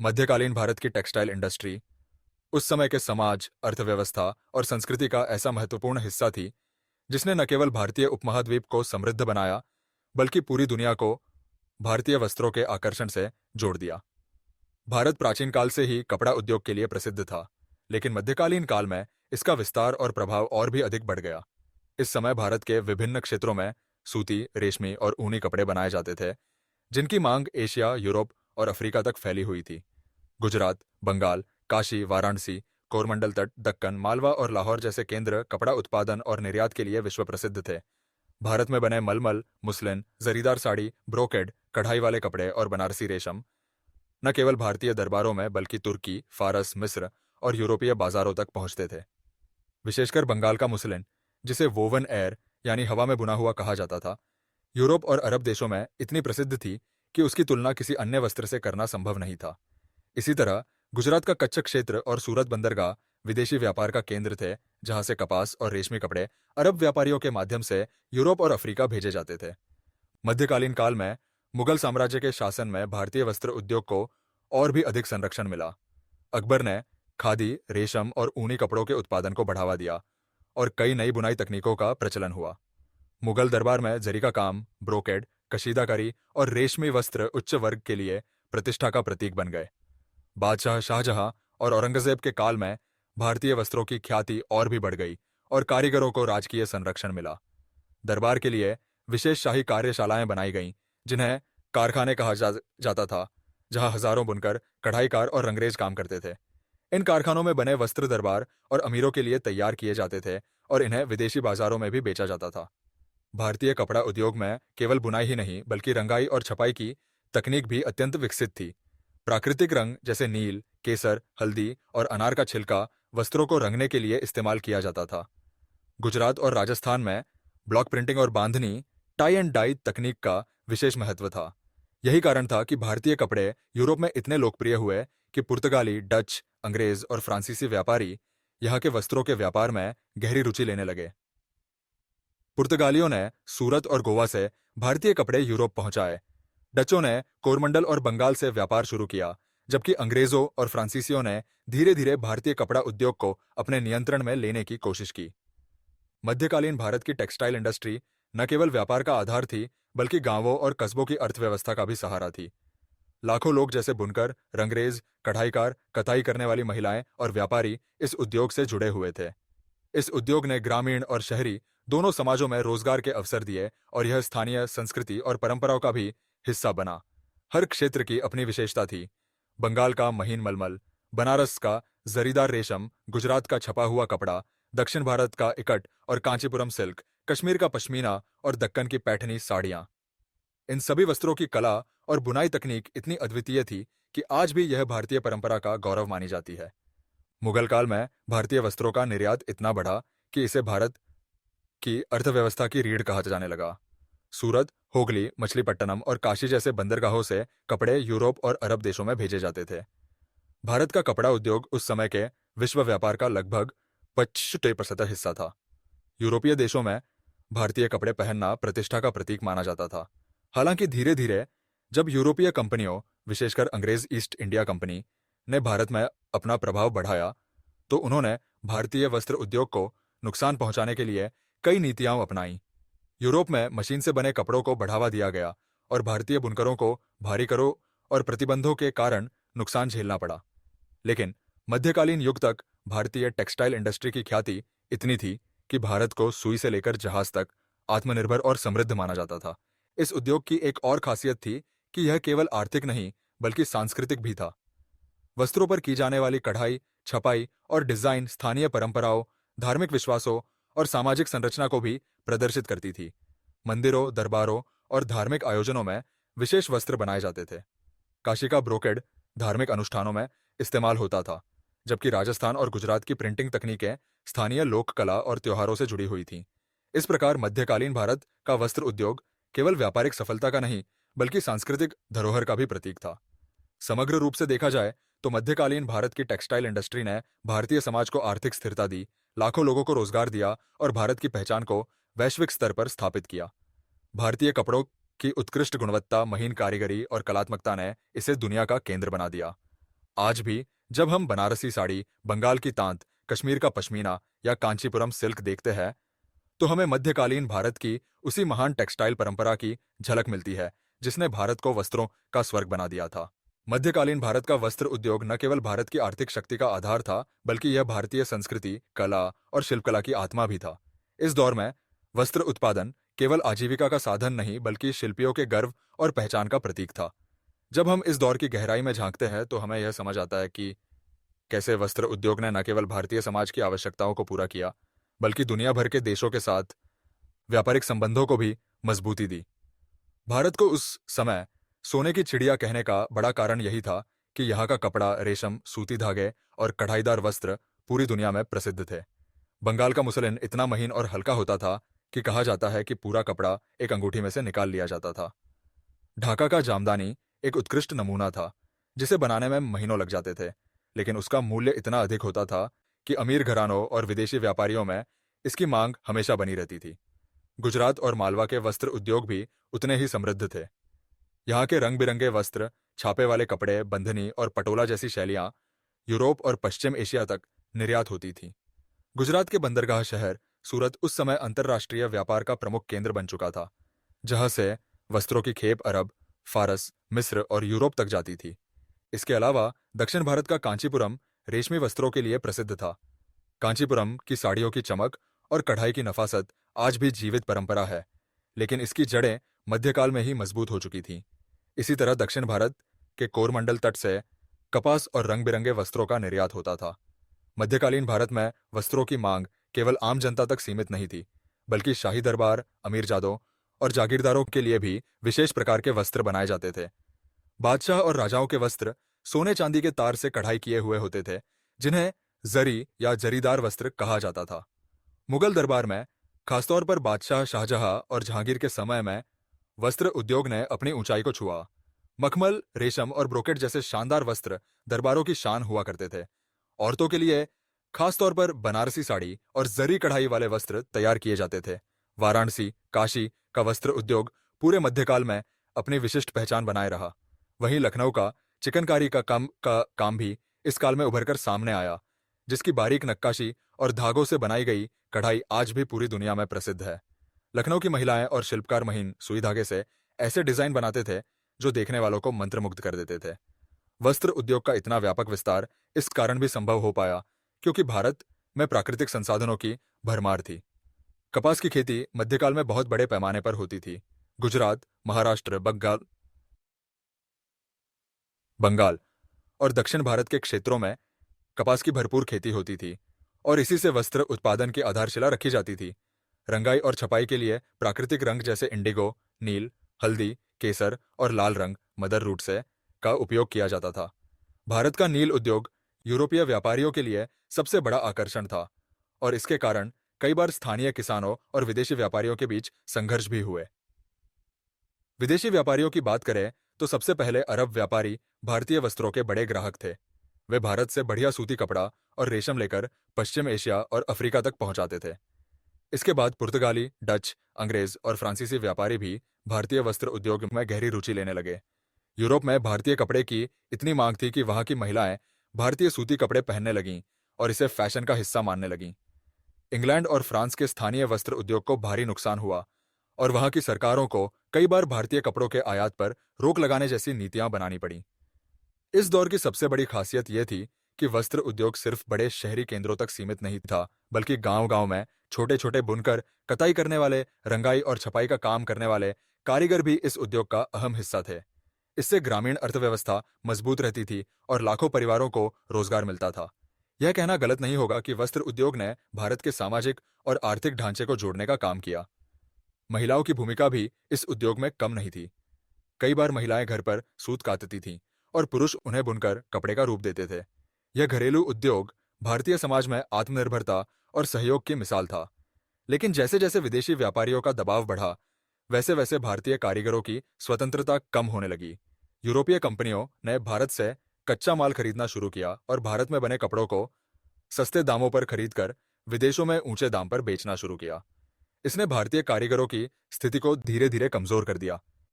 मध्यकालीन भारत की textile industry उस समय के समाज, अर्थव्यवस्था और संस्कृति का ऐसा महत्वपूर्ण हिस्सा थी जिसने न केवल भारतीय उपमहाद्वीप को समृद्ध बनाया, बल्कि पूरी दुनिया को भारतीय वस्त्रों के आकर्षण से जोड़ दिया। भारत प्राचीन काल से ही कपड़ा उद्योग के लिए प्रसिद्ध था, लेकिन मध्यकालीन काल में इसका विस्तार और प्रभाव और भी अधिक बढ़ गया। इस समय भारत के विभिन्न क्षेत्रों में सूती, रेशमी और ऊनी कपड़े बनाए जाते थे, जिनकी मांग एशिया, यूरोप और अफ्रीका तक फैली हुई थी। गुजरात, बंगाल, काशी, वाराणसी, कोरमंडल तट, दक्कन, मालवा और लाहौर जैसे केंद्र कपड़ा उत्पादन और निर्यात के लिए विश्व प्रसिद्ध थे। भारत में बने मलमल, मुस्लिन, जरीदार साड़ी, ब्रोकेड, कढ़ाई वाले कपड़े और बनारसी रेशम न केवल भारतीय दरबारों में बल्कि तुर्की, फारस, मिस्र और यूरोपीय बाजारों तक पहुंचते थे। विशेषकर बंगाल का मुस्लिन, जिसे वोवन एयर यानी हवा में बुना हुआ कहा जाता था, यूरोप और अरब देशों में इतनी प्रसिद्ध थी कि उसकी तुलना किसी अन्य वस्त्र से करना संभव नहीं था। इसी तरह गुजरात का कच्छ क्षेत्र और सूरत बंदरगाह विदेशी व्यापार का केंद्र थे, जहां से कपास और रेशमी कपड़े अरब व्यापारियों के माध्यम से यूरोप और अफ्रीका भेजे जाते थे। मध्यकालीन काल में मुगल साम्राज्य के शासन में भारतीय वस्त्र उद्योग को और भी अधिक संरक्षण मिला। अकबर ने खादी, रेशम और ऊनी कपड़ों के उत्पादन को बढ़ावा दिया और कई नई बुनाई तकनीकों का प्रचलन हुआ। मुगल दरबार में जरी का काम, ब्रोकेड, कशीदाकारी और रेशमी वस्त्र उच्च वर्ग के लिए प्रतिष्ठा का प्रतीक बन गए। बादशाह शाहजहां और औरंगजेब के काल में भारतीय वस्त्रों की ख्याति और भी बढ़ गई और कारीगरों को राजकीय संरक्षण मिला। दरबार के लिए विशेष शाही कार्यशालाएं बनाई गईं, जिन्हें कारखाने कहा जाता था, जहां हजारों बुनकर, कढ़ाईकार और रंगरेज काम करते थे। इन कारखानों में बने वस्त्र दरबार और अमीरों के लिए तैयार किए जाते थे और इन्हें विदेशी बाजारों में भी बेचा जाता था। भारतीय कपड़ा उद्योग में केवल बुनाई ही नहीं बल्कि रंगाई और छपाई की तकनीक भी अत्यंत विकसित थी। प्राकृतिक रंग जैसे नील, केसर, हल्दी और अनार का छिलका वस्त्रों को रंगने के लिए इस्तेमाल किया जाता था। गुजरात और राजस्थान में ब्लॉक प्रिंटिंग और बांधनी, टाई एंड डाई तकनीक का विशेष महत्व था। यही कारण था कि भारतीय कपड़े यूरोप में इतने लोकप्रिय हुए कि पुर्तगाली, डच, अंग्रेज और फ्रांसीसी व्यापारी यहाँ के वस्त्रों के व्यापार में गहरी रुचि लेने लगे। पुर्तगालियों ने सूरत और गोवा से भारतीय कपड़े यूरोप पहुंचाए। डचों ने कोरमंडल और बंगाल से व्यापार शुरू किया, जबकि अंग्रेजों और फ्रांसीसियों ने धीरे धीरे भारतीय कपड़ा उद्योग को अपने नियंत्रण में लेने की कोशिश की। मध्यकालीन भारत की टेक्सटाइल इंडस्ट्री न केवल व्यापार का आधार थी, बल्कि गांवों और कस्बों की अर्थव्यवस्था का भी सहारा थी। लाखों लोग जैसे बुनकर, रंगरेज, कढ़ाईकार, कताई करने वाली महिलाएं और व्यापारी इस उद्योग से जुड़े हुए थे। इस उद्योग ने ग्रामीण और शहरी दोनों समाजों में रोजगार के अवसर दिए और यह स्थानीय संस्कृति और परंपराओं का भी हिस्सा बना। हर क्षेत्र की अपनी विशेषता थी। बंगाल का महीन मलमल, बनारस का जरीदार रेशम, गुजरात का छपा हुआ कपड़ा, दक्षिण भारत का इकट और कांचीपुरम सिल्क, कश्मीर का पश्मीना और दक्कन की पैठनी साड़ियां। इन सभी वस्त्रों की कला और बुनाई तकनीक इतनी अद्वितीय थी कि आज भी यह भारतीय परंपरा का गौरव मानी जाती है। मुगल काल में भारतीय वस्त्रों का निर्यात इतना बढ़ा कि इसे भारत की अर्थव्यवस्था की रीढ़ कहा जाने लगा। सूरत, होगली, मछलीपट्टनम और काशी जैसे बंदरगाहों से कपड़े यूरोप और अरब देशों में भेजे जाते थे। भारत का कपड़ा उद्योग उस समय के विश्व व्यापार का लगभग 25% हिस्सा था। यूरोपीय देशों में भारतीय कपड़े पहनना प्रतिष्ठा का प्रतीक माना जाता था। हालांकि धीरे धीरे जब यूरोपीय कंपनियों, विशेषकर अंग्रेज ईस्ट इंडिया कंपनी, ने भारत में अपना प्रभाव बढ़ाया, तो उन्होंने भारतीय वस्त्र उद्योग को नुकसान पहुंचाने के लिए कई नीतियां अपनाई। यूरोप में मशीन से बने कपड़ों को बढ़ावा दिया गया और भारतीय बुनकरों को भारी करों और प्रतिबंधों के कारण नुकसान झेलना पड़ा। लेकिन मध्यकालीन युग तक भारतीय टेक्सटाइल इंडस्ट्री की ख्याति इतनी थी कि भारत को सुई से लेकर जहाज तक आत्मनिर्भर और समृद्ध माना जाता था। इस उद्योग की एक और खासियत थी कि यह केवल आर्थिक नहीं बल्कि सांस्कृतिक भी था। वस्त्रों पर की जाने वाली कढ़ाई, छपाई और डिजाइन स्थानीय परंपराओं, धार्मिक विश्वासों और सामाजिक संरचना को भी प्रदर्शित करती थी। मंदिरों, दरबारों और धार्मिक आयोजनों में विशेष वस्त्र बनाए जाते थे। काशी का ब्रोकेड धार्मिक अनुष्ठानों में इस्तेमाल होता था, जबकि राजस्थान और गुजरात की प्रिंटिंग तकनीकें स्थानीय लोक कला और त्योहारों से जुड़ी हुई थीं। इस प्रकार मध्यकालीन भारत का वस्त्र उद्योग केवल व्यापारिक सफलता का नहीं बल्कि सांस्कृतिक धरोहर का भी प्रतीक था। समग्र रूप से देखा जाए तो मध्यकालीन भारत की टेक्सटाइल इंडस्ट्री ने भारतीय समाज को आर्थिक स्थिरता दी, लाखों लोगों को रोजगार दिया और भारत की पहचान को वैश्विक स्तर पर स्थापित किया। भारतीय कपड़ों की उत्कृष्ट गुणवत्ता, महीन कारीगरी और कलात्मकता ने इसे दुनिया का केंद्र बना दिया। आज भी जब हम बनारसी साड़ी, बंगाल की तांत, कश्मीर का पश्मीना या कांचीपुरम सिल्क देखते हैं, तो हमें मध्यकालीन भारत की उसी महान टेक्सटाइल परंपरा की झलक मिलती है, जिसने भारत को वस्त्रों का स्वर्ग बना दिया था। मध्यकालीन भारत का वस्त्र उद्योग न केवल भारत की आर्थिक शक्ति का आधार था, बल्कि यह भारतीय संस्कृति, कला और शिल्पकला की आत्मा भी था। इस दौर में वस्त्र उत्पादन केवल आजीविका का साधन नहीं, बल्कि शिल्पियों के गर्व और पहचान का प्रतीक था। जब हम इस दौर की गहराई में झांकते हैं, तो हमें यह समझ आता है कि कैसे वस्त्र उद्योग ने न केवल भारतीय समाज की आवश्यकताओं को पूरा किया, बल्कि दुनिया भर के देशों के साथ व्यापारिक संबंधों को भी मजबूती दी। भारत को उस समय सोने की चिड़िया कहने का बड़ा कारण यही था कि यहाँ का कपड़ा, रेशम, सूती धागे और कढ़ाईदार वस्त्र पूरी दुनिया में प्रसिद्ध थे। बंगाल का मुसलिन इतना महीन और हल्का होता था कि कहा जाता है कि पूरा कपड़ा एक अंगूठी में से निकाल लिया जाता था। ढाका का जामदानी एक उत्कृष्ट नमूना था, जिसे बनाने में महीनों लग जाते थे, लेकिन उसका मूल्य इतना अधिक होता था कि अमीर घरानों और विदेशी व्यापारियों में इसकी मांग हमेशा बनी रहती थी। गुजरात और मालवा के वस्त्र उद्योग भी उतने ही समृद्ध थे। यहाँ के रंग बिरंगे वस्त्र, छापे वाले कपड़े, बंधनी और पटोला जैसी शैलियाँ यूरोप और पश्चिम एशिया तक निर्यात होती थीं। गुजरात के बंदरगाह शहर सूरत उस समय अंतर्राष्ट्रीय व्यापार का प्रमुख केंद्र बन चुका था, जहाँ से वस्त्रों की खेप अरब, फारस, मिस्र और यूरोप तक जाती थी। इसके अलावा दक्षिण भारत का कांचीपुरम रेशमी वस्त्रों के लिए प्रसिद्ध था। कांचीपुरम की साड़ियों की चमक और कढ़ाई की नफासत आज भी जीवित परंपरा है, लेकिन इसकी जड़ें मध्यकाल में ही मजबूत हो चुकी थीं। इसी तरह दक्षिण भारत के कोरमंडल तट से कपास और रंग बिरंगे वस्त्रों का निर्यात होता था। मध्यकालीन भारत में वस्त्रों की मांग केवल आम जनता तक सीमित नहीं थी, बल्कि शाही दरबार, अमीरजादों और जागीरदारों के लिए भी विशेष प्रकार के वस्त्र बनाए जाते थे। बादशाह और राजाओं के वस्त्र सोने चांदी के तार से कढ़ाई किए हुए होते थे, जिन्हें जरी या जरीदार वस्त्र कहा जाता था। मुगल दरबार में, खासतौर पर बादशाह शाहजहां और जहांगीर के समय में, वस्त्र उद्योग ने अपनी ऊंचाई को छुआ। मखमल, रेशम और ब्रोकेट जैसे शानदार वस्त्र दरबारों की शान हुआ करते थे। औरतों के लिए खासतौर पर बनारसी साड़ी और जरी कढ़ाई वाले वस्त्र तैयार किए जाते थे। वाराणसी, काशी का वस्त्र उद्योग पूरे मध्यकाल में अपनी विशिष्ट पहचान बनाए रहा। वहीं लखनऊ का चिकनकारी का काम भी इस काल में उभरकर सामने आया, जिसकी बारीक नक्काशी और धागों से बनाई गई कढ़ाई आज भी पूरी दुनिया में प्रसिद्ध है। लखनऊ की महिलाएं और शिल्पकार महीन सुई धागे से ऐसे डिजाइन बनाते थे जो देखने वालों को मंत्रमुग्ध कर देते थे। वस्त्र उद्योग का इतना व्यापक विस्तार इस कारण भी संभव हो पाया क्योंकि भारत में प्राकृतिक संसाधनों की भरमार थी। कपास की खेती मध्यकाल में बहुत बड़े पैमाने पर होती थी। गुजरात, महाराष्ट्र, बंगाल और दक्षिण भारत के क्षेत्रों में कपास की भरपूर खेती होती थी और इसी से वस्त्र उत्पादन की आधारशिला रखी जाती थी। रंगाई और छपाई के लिए प्राकृतिक रंग जैसे इंडिगो, नील, हल्दी, केसर और लाल रंग मदर रूट से का उपयोग किया जाता था। भारत का नील उद्योग यूरोपीय व्यापारियों के लिए सबसे बड़ा आकर्षण था और इसके कारण कई बार स्थानीय किसानों और विदेशी व्यापारियों के बीच संघर्ष भी हुए। विदेशी व्यापारियों की बात करें तो सबसे पहले अरब व्यापारी भारतीय वस्त्रों के बड़े ग्राहक थे। वे भारत से बढ़िया सूती कपड़ा और रेशम लेकर पश्चिम एशिया और अफ्रीका तक पहुंचाते थे। इसके बाद पुर्तगाली, डच, अंग्रेज और फ्रांसीसी व्यापारी भी भारतीय वस्त्र उद्योग में गहरी रुचि लेने लगे। यूरोप में भारतीय कपड़े की इतनी मांग थी कि वहां की महिलाएं भारतीय सूती कपड़े पहनने लगीं और इसे फैशन का हिस्सा मानने लगीं। इंग्लैंड और फ्रांस के स्थानीय वस्त्र उद्योग को भारी नुकसान हुआ और वहां की सरकारों को कई बार भारतीय कपड़ों के आयात पर रोक लगाने जैसी नीतियां बनानी पड़ी। इस दौर की सबसे बड़ी खासियत यह थी कि वस्त्र उद्योग सिर्फ बड़े शहरी केंद्रों तक सीमित नहीं था, बल्कि गांव-गांव में छोटे छोटे बुनकर, कताई करने वाले, रंगाई और छपाई का काम करने वाले कारीगर भी इस उद्योग का अहम हिस्सा थे। इससे ग्रामीण अर्थव्यवस्था मजबूत रहती थी और लाखों परिवारों को रोजगार मिलता था। यह कहना गलत नहीं होगा कि वस्त्र उद्योग ने भारत के सामाजिक और आर्थिक ढांचे को जोड़ने का काम किया। महिलाओं की भूमिका भी इस उद्योग में कम नहीं थी। कई बार महिलाएं घर पर सूत कातती थीं और पुरुष उन्हें बुनकर कपड़े का रूप देते थे। यह घरेलू उद्योग भारतीय समाज में आत्मनिर्भरता और सहयोग की मिसाल था। लेकिन जैसे जैसे विदेशी व्यापारियों का दबाव बढ़ा, वैसे वैसे भारतीय कारीगरों की स्वतंत्रता कम होने लगी। यूरोपीय कंपनियों ने भारत से कच्चा माल खरीदना शुरू किया और भारत में बने कपड़ों को सस्ते दामों पर खरीदकर विदेशों में ऊंचे दाम पर बेचना शुरू किया। इसने भारतीय कारीगरों की स्थिति को धीरे धीरे कमजोर कर दिया।